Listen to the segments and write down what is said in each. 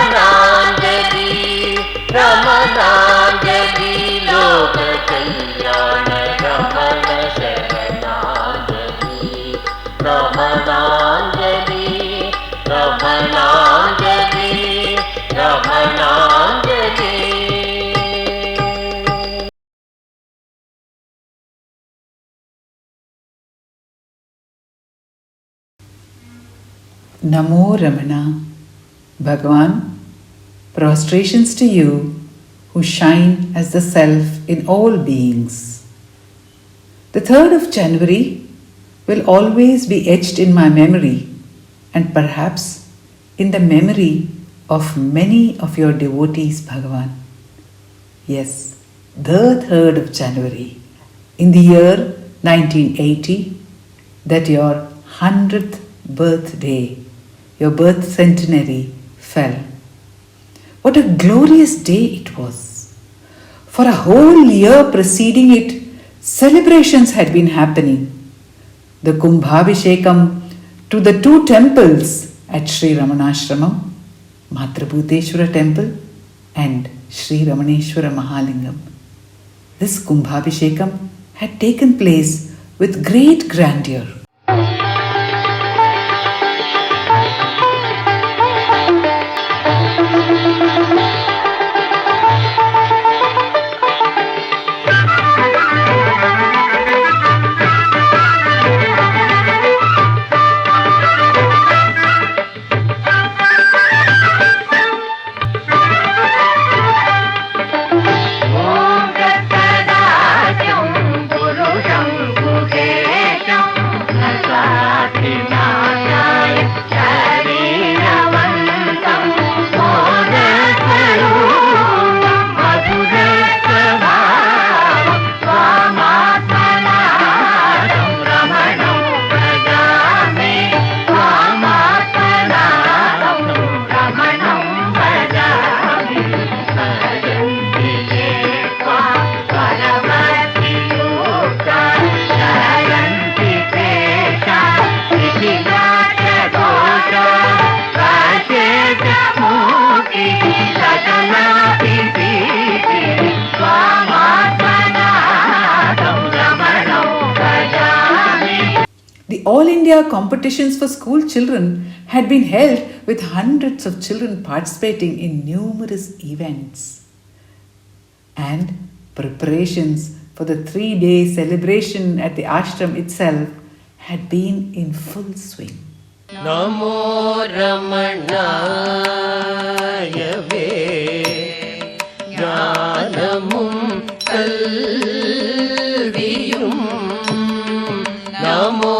रमणांजलि रमणांजलि लोक कल्याण रमण शरणांजलि रमणांजलि रमणांजलि रमणांजलि। Namo Ramana. Bhagavan, prostrations to you who shine as the Self in all beings. The 3rd of January will always be etched in my memory and perhaps in the memory of many of your devotees, Bhagavan. Yes, the 3rd of January in the year 1980, that your 100th birthday, your birth centenary, fell. What a glorious day it was. For a whole year preceding it, celebrations had been happening. The Kumbhabhishekam to the 2 temples at Sri Ramanashramam, Matrabhuteshwara temple and Sri Ramaneshwara Mahalingam. This Kumbhabhishekam had taken place with great grandeur. All India competitions for school children had been held with hundreds of children participating in numerous events. And preparations for the 3-day celebration at the ashram itself had been in full swing. Namo Ramanaya ve Jnanamum Kalviyum Namo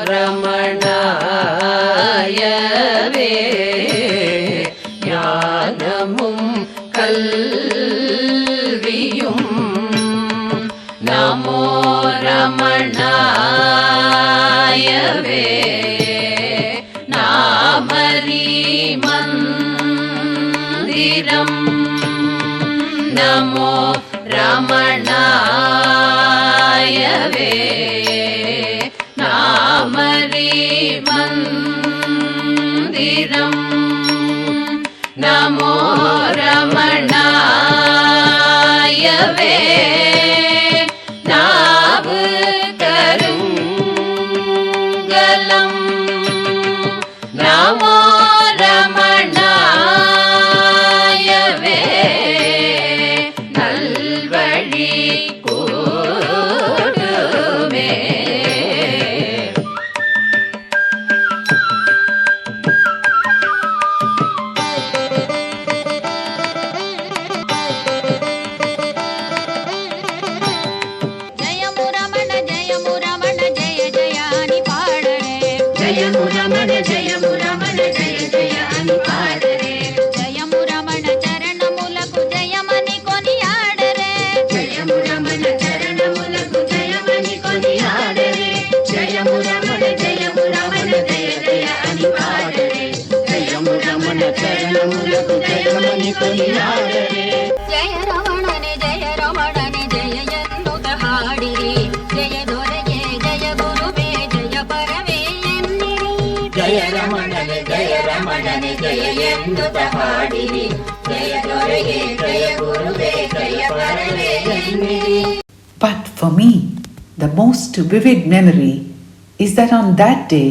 Ramanayave Jnanamum Kalviyum Namo Ramanayave Namari Mandiram Namo Ramanayave Namari Mandiram Namo Ramanayave Navkarungalam Namo Ramanayave Nalvadi Kodume. ಧ್ವನಿಯಾಗವೇ ಜಯ ರಮಣನೆ ಜಯ ರಮಣನೆ ಜಯ ಎನ್ನುತ್ತ ಹಾಡಿರಿ ಜಯ ದೊರೆಗೆ ಜಯ ಗುರುವೇ ಜಯ ಪರವೇ ಎನ್ನಿರಿ ಜಯ ರಮಣನೆ ಜಯ ರಮಣನೆ ಜಯ ಎನ್ನುತ್ತ ಹಾಡಿರಿ ಜಯ ದೊರೆಗೆ ಜಯ ಗುರುವೇ ಜಯ Paravai ಎನ್ನಿರಿ. But for me, the most vivid memory is that on that day,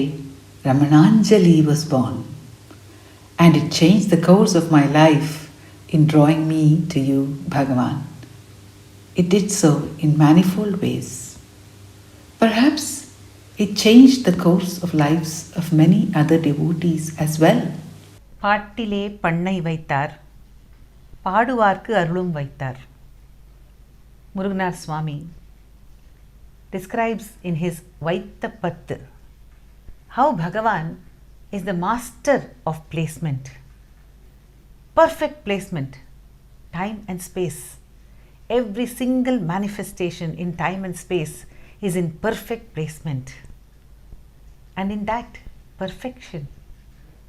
Ramananjali was born. And it changed the course of my life in drawing me to you, Bhagavan. It did so in manifold ways. Perhaps it changed the course of lives of many other devotees as well. பாட்டிலே பண்ணை வைத்தார் பாடுவார்க்கு அருளும் வைத்தார். Muruganar Swami describes in his Vaitapattu how Bhagavan is the master of placement, perfect placement, time and space. Every single manifestation in time and space is in perfect placement. And in that perfection,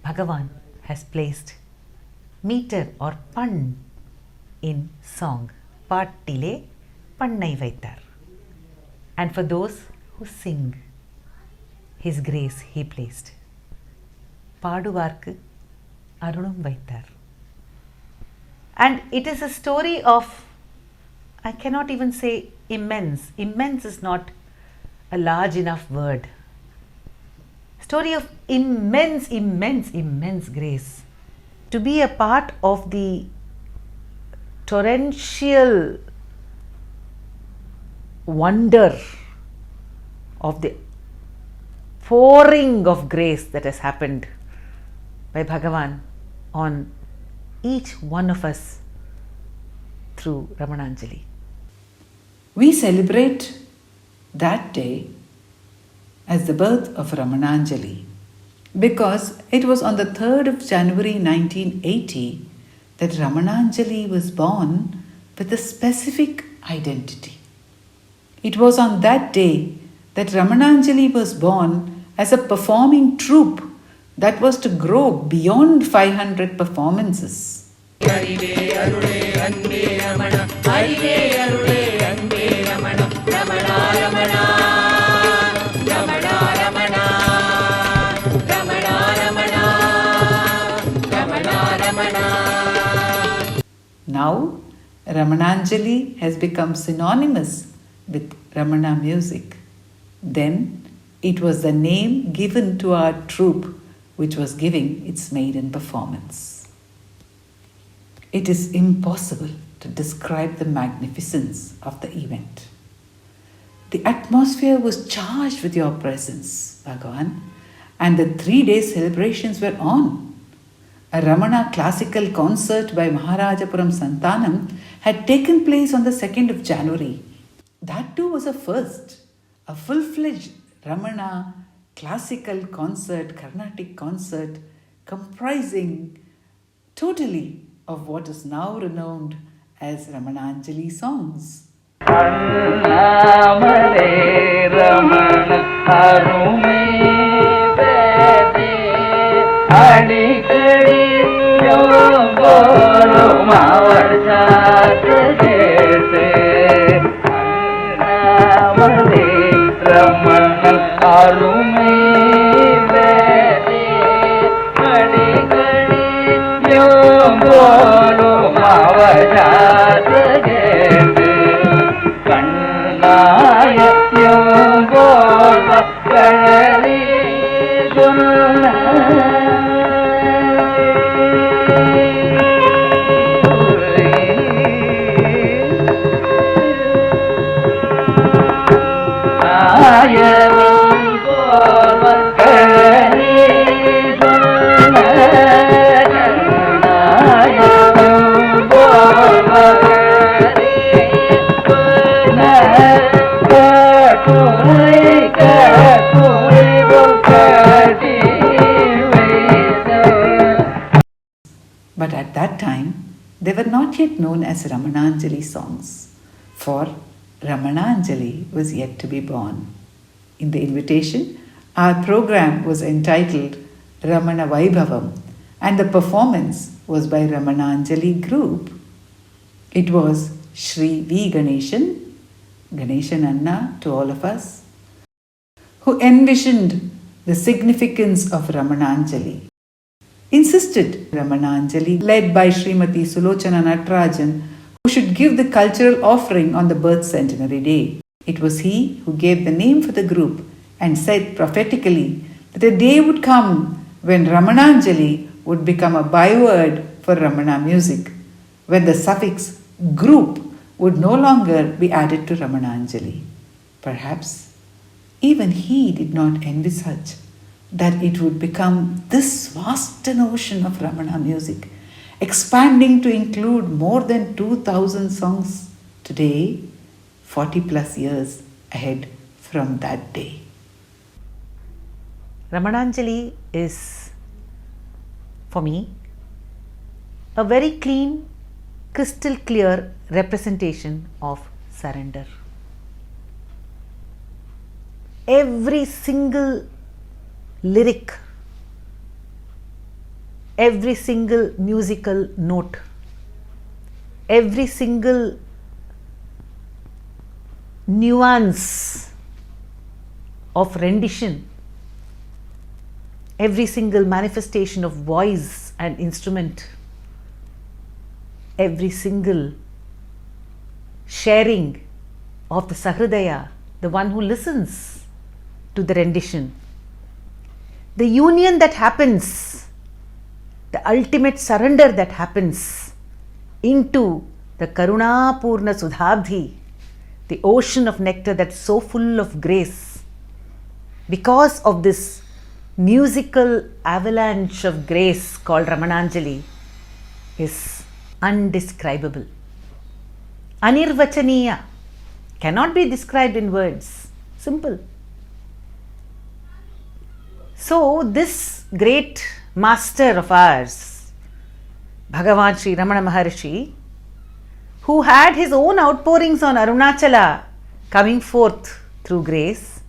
Bhagavan has placed meter or pan in song. Pattile pannai vaittar. And for those who sing, his grace he placed. Paduvarku arulum vaittar. And it is a story of, I cannot even say immense. Immense is not a large enough word. Story of immense, immense, immense grace. To be a part of the torrential wonder of the pouring of grace that has happened by Bhagavan on each one of us through Ramananjali. We celebrate that day as the birth of Ramananjali because it was on the 3rd of January 1980 that Ramananjali was born with a specific identity. It was on that day that Ramananjali was born as a performing troupe that was to grow beyond 500 performances. ಹರಿವೇ ಅರುಳೇ Ambe Ramana ಹರಿವೇ ಅರುಳೇ Ambe Ramana Ramana Ramana Ramana Ramana Ramana Ramana Ramana Ramana. Now, Ramananjali has become synonymous with Ramana music. Then, it was the name given to our troupe which was giving its maiden performance. It is impossible to describe the magnificence of the event. The atmosphere was charged with your presence, Bhagavan, and the 3-day celebrations were on. A Ramana classical concert by Maharajapuram Santanam had taken place on the 2nd of January. That too was a first, a full-fledged Ramana classical concert, Carnatic concert, comprising totally of what is now renowned as Ramananjali songs. Annamalai Ramana அருமை வேதே அடிக்கடி போலும் அவர் சாத்து கேட்டு அண்ணாமலே ரமண அருமை வேதே அடிக்கடி போலும் அவர் சாத்து கேட்டு கண்ணாயம் போல கழறி சொன்ன நாயகம் போல கழறி சொன்ன நாயகம் போல But at that time, they were not yet known as Ramananjali songs, for Ramananjali was yet to be born. In the invitation, our program was entitled Ramana Vaibhavam, and the performance was by Ramananjali group. It was Sri V. Ganeshan Anna to all of us, who envisioned the significance of Ramananjali. Insisted Ramananjali, led by Srimati Sulochana Natarajan, who should give the cultural offering on the birth centenary day. It was he who gave the name for the group and said prophetically that a day would come when Ramananjali would become a byword for Ramana music, when the suffix group would no longer be added to Ramananjali. Perhaps even he did not envisage that it would become this vast an ocean of Ramana music, expanding to include more than 2,000 songs today, 40 plus years ahead from that day. Ramananjali is, for me, a very clean, crystal clear representation of surrender. Every single lyric, every single musical note, every single nuance of rendition, every single manifestation of voice and instrument, every single sharing of the Sahridaya, the one who listens to the rendition, the union that happens, the ultimate surrender that happens into the Karuna Purna Sudhabdhi, the ocean of nectar that's so full of grace. Because of this musical avalanche of grace called Ramananjali is undescribable. Anirvachaniya, cannot be described in words. Simple. So this great master of ours, Bhagavan Sri Ramana Maharshi, who had his own outpourings on Arunachala coming forth through grace,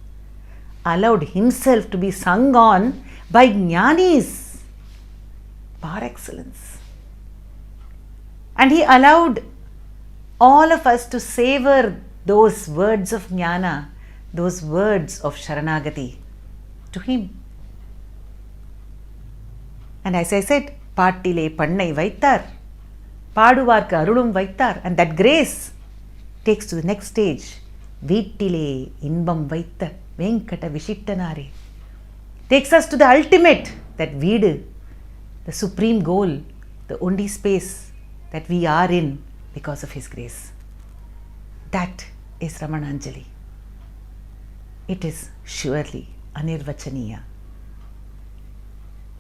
allowed himself to be sung on by Jnanis par excellence. And he allowed all of us to savor those words of Jnana, those words of Sharanagati to him. And as I said, Pattile Pannai Vaittar, Paduvarku Arulum Vaittar, and that grace takes to the next stage. Veettile Inbam Vaittar, Venkata Vishittanare, takes us to the ultimate, that Veedu, the supreme goal, the only space that we are in because of his grace. That is Ramananjali. It is surely Anirvachaniya.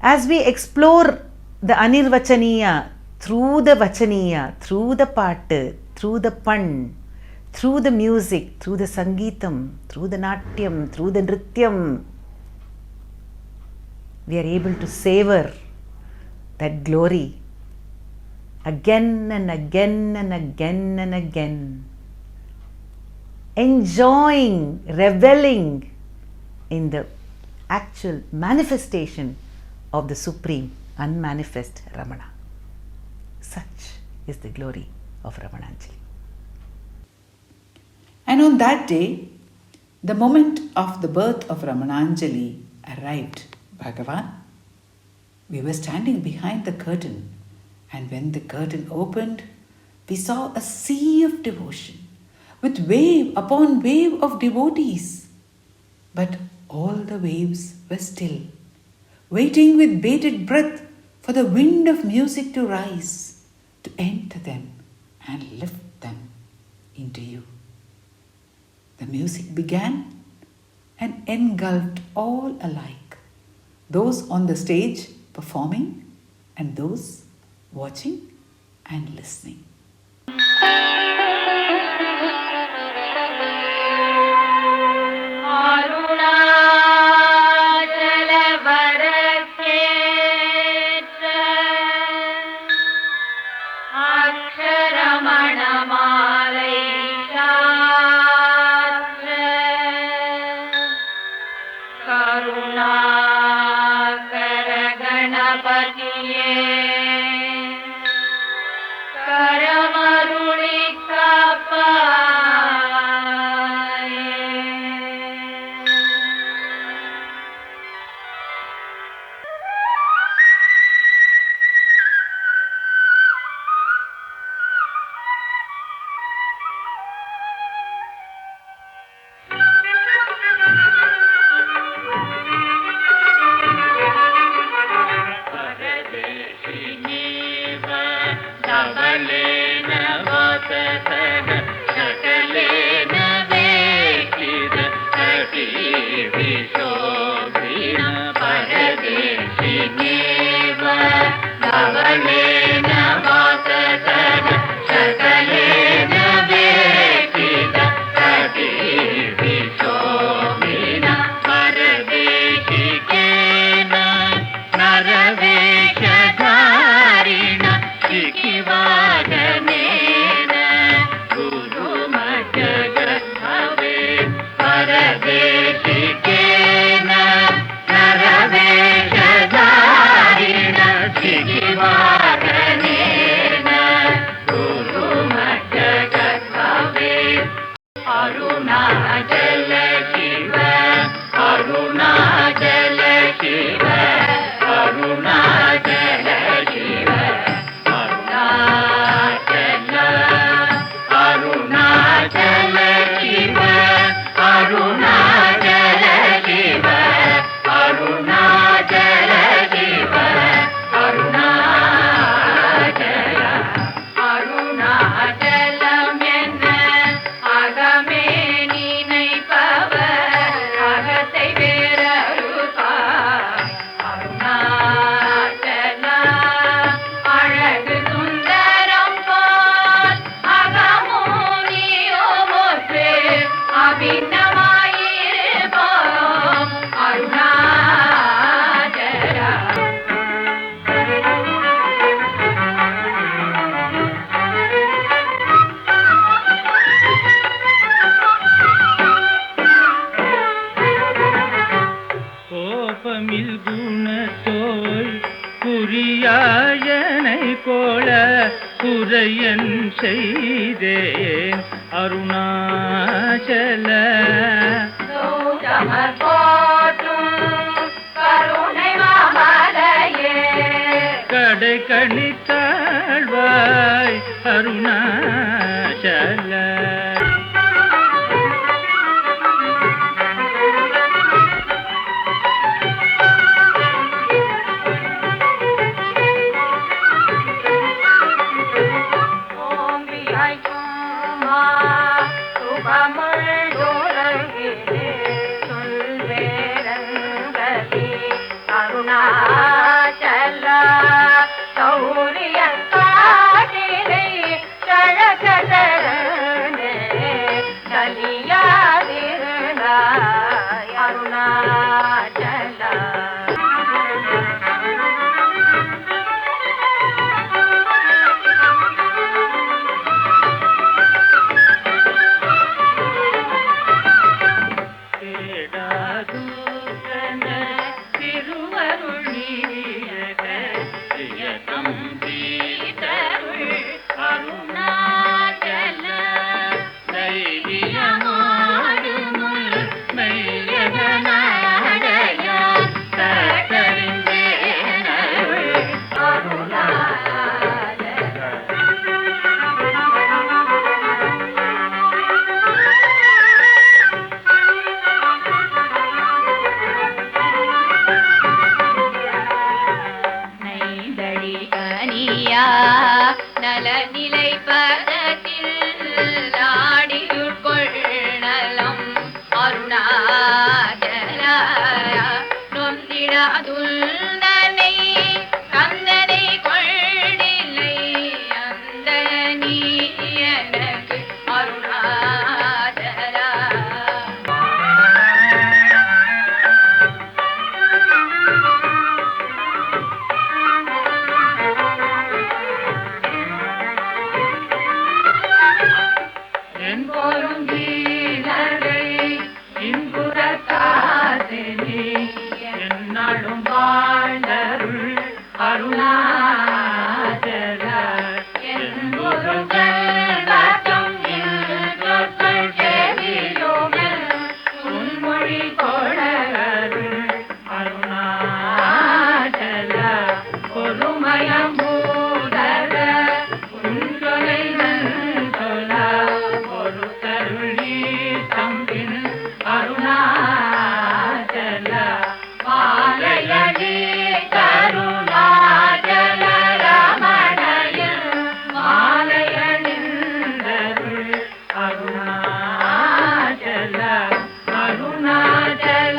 As we explore the Anirvachaniya through the Vachaniya, through the Paattu, through the Pan, through the music, through the Sangeetam, through the Natyam, through the Nrityam, we are able to savor that glory again and again and again and again, enjoying, reveling in the actual manifestation of the supreme unmanifest Ramana. Such is the glory of Ramananjali. And on that day, the moment of the birth of Ramananjali arrived, Bhagavan. We were standing behind the curtain, and when the curtain opened, we saw a sea of devotion with wave upon wave of devotees. But all the waves were still, waiting with bated breath for the wind of music to rise, to enter them and lift them into you. The music began and engulfed all alike, those on the stage performing and those watching and listening. Karunakar गणपतिये विशोभिन परदेशिनेव धवलेन वाससन Saqlain वेशित कटि विशोभिन परदेशिकेन नरवेशधारिण शिखिवादनेन गुरुमजगद्भवे परदेशिकेन नरवेशधारिण शिखिवादनेन गुरुमजगद्भवे अरुणाचल शिव अरुणाचल शिव अरुणाचल शिव अरुणाचल अरुणाचल शिव अरुणाचल शिव अरुणाचल शिव अरुणाचल அருணாச்சலமென்ன அகமே நினைப்பவர் அகத்தை வேறறுப்பார். அருணாச்சல அழகு சுந்தரம் போல் அகமோ நீயோ ஒன்று அபிநமாயிருப்போம் அருணாச்சல. கோபமில் குணத்தோய் குறியாயனை கோள குறையன் செய்தேன் அருணாச்சல. சூதமர் போற்றும் கருணை மாமலையே கடை கணித்தாழ்வாய் அருணாச்சல. ஓம்பியாய் சும்மா சுகமுள் துறங்கிலே சொல்வேரங்கதி அருணாச்சல. சௌரியன் காட்டிலை கழகதரனே நலியாதிருந்தாய் அருணாச்சல. தேடாதூதன திருவருள் நீயக பிரியதம் பீதருள் அருணாச்சல. தைரியமாடுமுள் மெய்யகனாடையான் தட்டறிந்தேனருள் அருணாச்சல. நைந்தழி கனியா நலநிலை பதத்தில் ஆடியுட்கொள்ளலம் அருணாச்சல. நொந்திடாதுள்ளனை கந்தனை கொள்ளில்லை அந்த நீ எனக்கு அருணாச்சல. என்போரும் வீரரை இன்புறத்தாதினி என்னாலும் வாழ்ந்தருள் அருணாச்சல. என்போரும் செல்வத்தும் இன்பொருள் செவியுமிழ் உன்மொழி கொடருள் அருணாச்சல. பொறுமயம் பூதர உன் சொலை சொல்ல பொறுத்தருளி தம்பின் அருணாச்சல. மாலையடி கருணாச்சல ரமணையில் மாலையணிந்தருள் அருணாச்சல. அருணாச்சல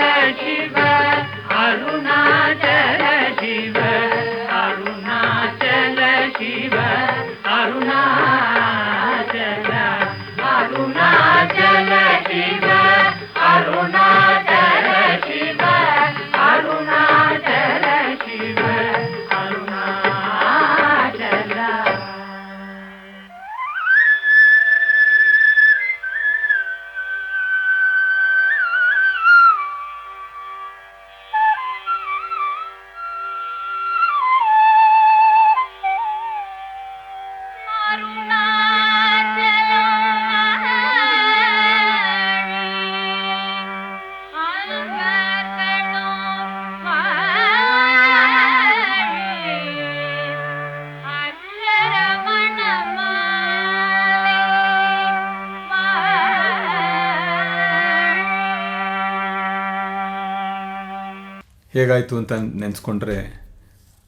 ಹೇಗಾಯಿತು ಅಂತ ನೆನೆಸ್ಕೊಂಡ್ರೆ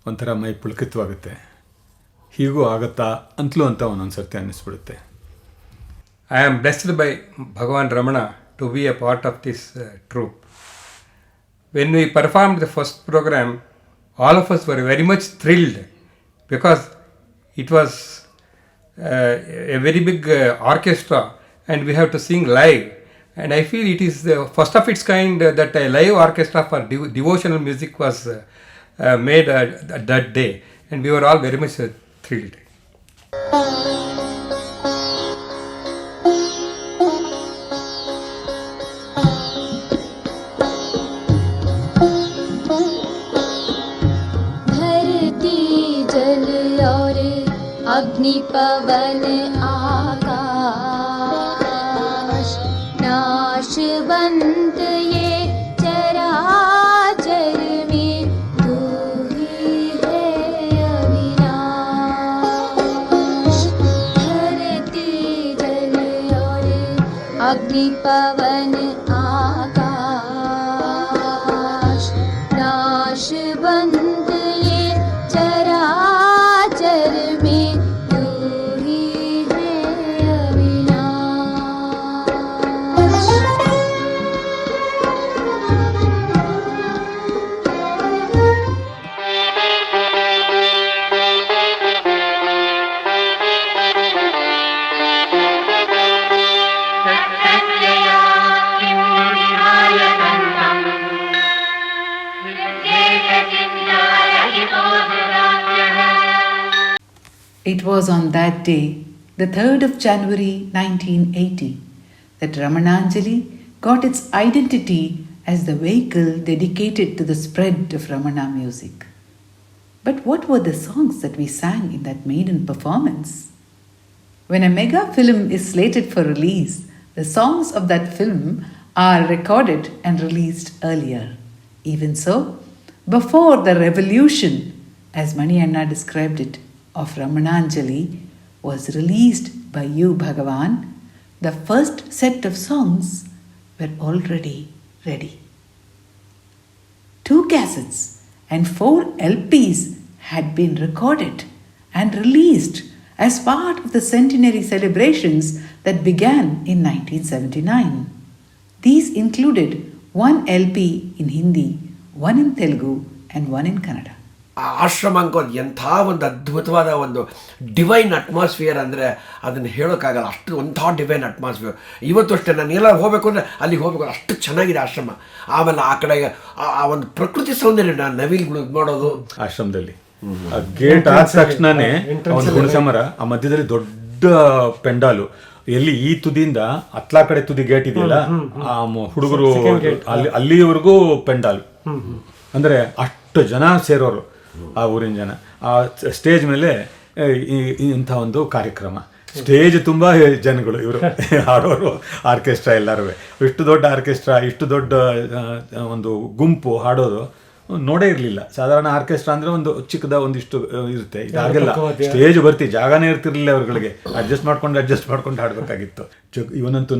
ಒಂಥರ ಮೈ ಪುಳಕಿತವಾಗುತ್ತೆ. ಹೀಗೂ ಆಗುತ್ತಾ ಅಂತಲೂ ಅಂತ ಒಂದೊಂದು ಸರ್ತಿ ಅನ್ನಿಸ್ಬಿಡುತ್ತೆ. I am blessed by Bhagavan Ramana to be a part of this troupe. When we performed the first program, all of us were very much thrilled because it was a very big orchestra and we have to sing live. And I feel it is the first of its kind that a live orchestra for devotional music was made that day. And we were all very much thrilled. धरती जल और अग्नि पवन आकाश नाशवंत ये चराचर में तू ही है अविनाश। धरती जल और अग्नि पवन आकाश नाशवंत ये चराचर में तू ही है अविनाश। तत्प्रत्यया किं विहाय तन्तं विद्येयचिन्तारहितोऽभिराज्यः। It was on that day, the 3rd of January 1980, that Ramananjali got its identity as the vehicle dedicated to the spread of Ramana music. But what were the songs that we sang in that maiden performance? When a mega film is slated for release, the songs of that film are recorded and released earlier. Even so, before the revolution, as Mani Anna described it, of Ramananjali was released by you, Bhagavan, the first set of songs were already ready. 2 cassettes and 4 LPs had been recorded and released as part of the centenary celebrations that began in 1979. These included 1 LP in Hindi, 1 in Telugu and 1 in Kannada. ಆ ಆಶ್ರಮ ಅಂಕೋದು ಎಂಥ ಒಂದು ಅದ್ಭುತವಾದ ಒಂದು divine atmosphere ಅಂದರೆ ಅದನ್ನು ಹೇಳೋಕ್ಕಾಗಲ್ಲ. ಅಷ್ಟು ಒಂಥ ಡಿವೈನ್ ಅಟ್ಮಾಸ್ಫಿಯರ್. ಇವತ್ತು ಅಷ್ಟೇ ನಾನು ಎಲ್ಲ ಹೋಗಬೇಕು ಅಂದರೆ ಅಲ್ಲಿಗೆ ಹೋಗಬೇಕು, ಅಷ್ಟು ಚೆನ್ನಾಗಿದೆ ಆಶ್ರಮ. ಆಮೇಲೆ ಆ ಕಡೆ ಆ ಒಂದು ಪ್ರಕೃತಿ ಸೌಂದರ್ಯ ನವಿಲ್ಗಳು ಮಾಡೋದು ಆಶ್ರಮದಲ್ಲಿ ಗೇಟ್ ಆದ ತಕ್ಷಣನೇ ಒಂದು ಹುಣಸಮರ, ಆ ಮಧ್ಯದಲ್ಲಿ ದೊಡ್ಡ ಪೆಂಡಾಲು, ಎಲ್ಲಿ ಈ ತುದಿಯಿಂದ ಅತ್ಲಾ ಕಡೆ ತುದಿ ಗೇಟ್ ಇದೆಯಲ್ಲ, ಆ ಹುಡುಗರು ಅಲ್ಲಿವರೆಗೂ ಪೆಂಡಾಲು. ಅಂದರೆ ಅಷ್ಟು ಜನ ಸೇರೋರು ಆ ಊರಿನ ಜನ. ಆ ಸ್ಟೇಜ್ ಮೇಲೆ ಇಂಥ ಒಂದು ಕಾರ್ಯಕ್ರಮ, ಸ್ಟೇಜ್ ತುಂಬ ಜನಗಳು, ಇವರು ಹಾಡೋರು, ಆರ್ಕೆಸ್ಟ್ರಾ ಎಲ್ಲರೂ. ಇಷ್ಟು ದೊಡ್ಡ ಆರ್ಕೆಸ್ಟ್ರಾ, ಇಷ್ಟು ದೊಡ್ಡ ಒಂದು ಗುಂಪು ಹಾಡೋದು ನೋಡೇ ಇರಲಿಲ್ಲ. ಸಾಧಾರಣ ಆರ್ಕೆಸ್ಟ್ರಾ ಅಂದರೆ ಒಂದು ಚಿಕ್ಕದ ಒಂದಿಷ್ಟು ಇರುತ್ತೆ, ಇದಾಗೆಲ್ಲ ಸ್ಟೇಜ್ ಬರ್ತಿ ಜಾಗನೇ ಇರ್ತಿರ್ಲಿಲ್ಲ ಅವ್ರುಗಳಿಗೆ. ಅಡ್ಜಸ್ಟ್ ಮಾಡ್ಕೊಂಡು ಹಾಡಬೇಕಾಗಿತ್ತು. ಇವನಂತೂ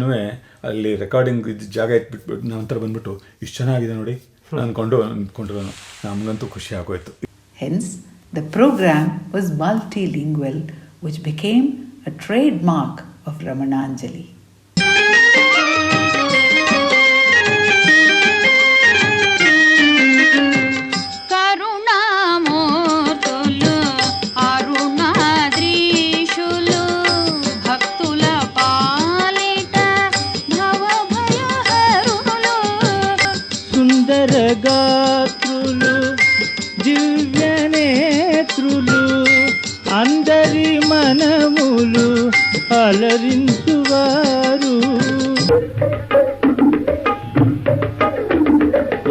ಅಲ್ಲಿ ರೆಕಾರ್ಡಿಂಗ್ ಇದು ಜಾಗ ಇಟ್ಬಿಟ್ಟು ನಂತರ ಬಂದ್ಬಿಟ್ಟು ಇಷ್ಟು ಚೆನ್ನಾಗಿದೆ ನೋಡಿ ಅಂದ್ಕೊಂಡ್ರು. ನಮಗಂತೂ ಖುಷಿ ಆಗೋಯ್ತು. Hence, the program was multilingual, which became a trademark of Ramananjali. కరుణామూర్తులు అరుణాద్రీషులు భక్తుల పాలిట భవభయహరులు సుందర గాత్రులు దివ్యనేత్రులు అందరి మనములు అలరించువారు.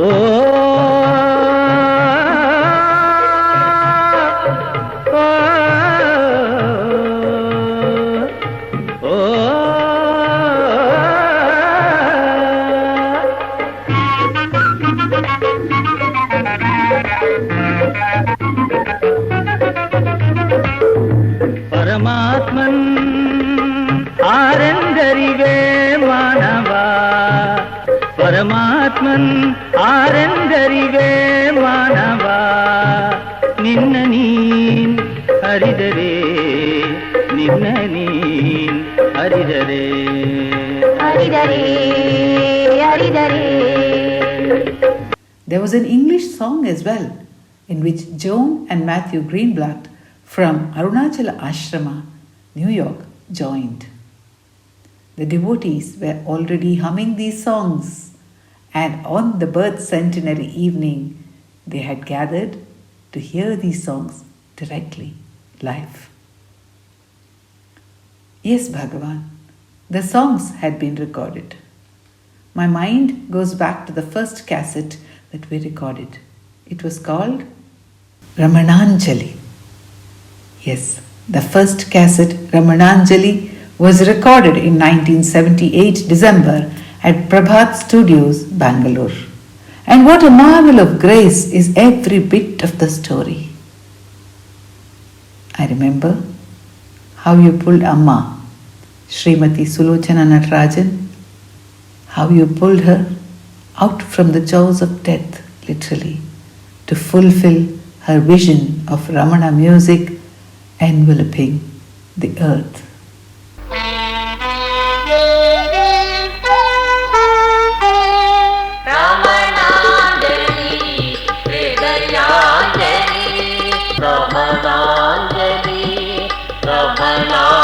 ఓ ಪರಮಾತ್ಮನ್ ಆರೆಂದರಿವೆ ಮಾನವ, ಪರಮಾತ್ಮ ಆತ್ಮನ್ ಆರೆಂದರಿವೆ ಮಾನವ ನಿನ್ನ ನೀನ್ ಅರಿದರೆ ನಿನ್ನ ನೀನ್ ಅರಿದರೆ There was an English song as well, in which Joan and Matthew Greenblatt from Arunachala Ashrama, New York, joined. The devotees were already humming these songs, and on the birth centenary evening, they had gathered to hear these songs directly, live. Yes, Bhagavan, the songs had been recorded. My mind goes back to the first cassette that we recorded. It was called Ramananjali. Yes, the first cassette, Ramananjali, was recorded in 1978 December at Prabhat Studios, Bangalore. And what a marvel of grace is every bit of the story. I remember how you pulled Amma, Srimati Sulochana Natarajan, how you pulled her out from the jaws of death, literally, to fulfill her vision of Ramana music enveloping the earth. Ramananjali, Ramananjali, Ramananjali.